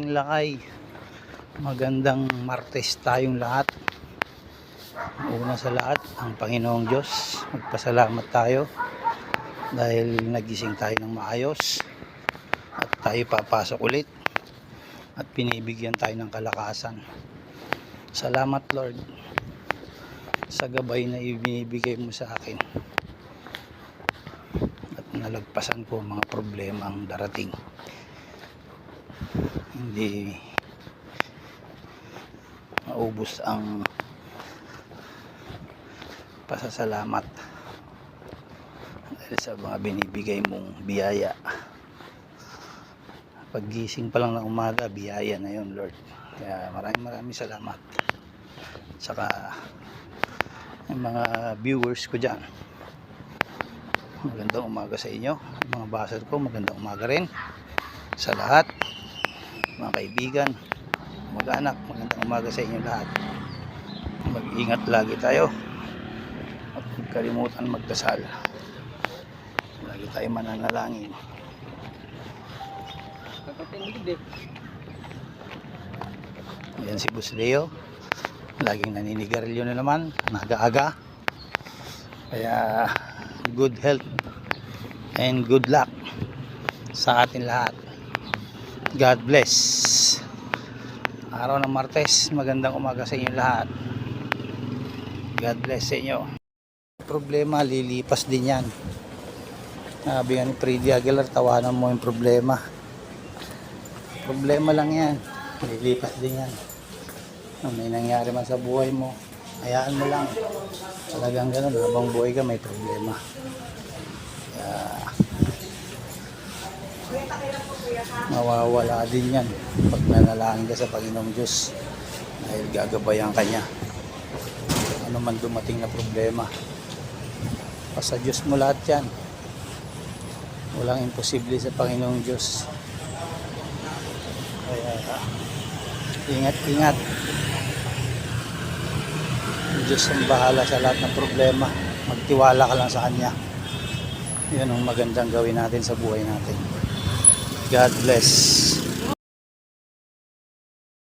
ating lakay. Magandang Martes tayong lahat. Una sa lahat, ang Panginoong Diyos, magpasalamat tayo dahil nagising tayo ng maayos at tayo papasok ulit at pinibigyan tayo ng kalakasan. Salamat Lord sa gabay na ibinibigay mo sa akin at nalagpasan ko mga problema ang darating. Hindi maubos ang pasasalamat dahil sa mga binibigay mong biyaya. Paggising pa lang ng umaga, biyaya na yun Lord. Kaya maraming salamat. Saka yung mga viewers ko dyan, magandang umaga sa inyo. Mga basal ko, magandang umaga rin sa lahat. Mga kaibigan, mag-anak, magandang umaga sa inyo lahat. Mag-ingat lagi tayo at huwag kalimutan magdasal. Lagi tayo mananalangin. Yan si Boss Leo, laging naninigarilyo na naman, naga-aga. Kaya good health and good luck sa atin lahat. God bless. Araw ng Martes, magandang umaga sa inyo lahat. God bless sa inyo. Problema, lilipas din yan. Sabi nga ni Freddy Aguilar, tawanan mo yung problema. Problema lang yan, lilipas din yan. Kung may nangyari man sa buhay mo, hayaan mo lang. Talagang ganun, habang buhay ka may problema. Mawawala din yan pag nanalangin ka sa Panginoong Diyos dahil gagabayan ka niya. Ano man dumating na problema, sa Diyos mo lahat yan. Walang imposible sa Panginoong Diyos. Kaya ingat. Diyos ang bahala sa lahat ng problema. Magtiwala ka lang sa Kanya. Yun ang magandang gawin natin sa buhay natin. God bless.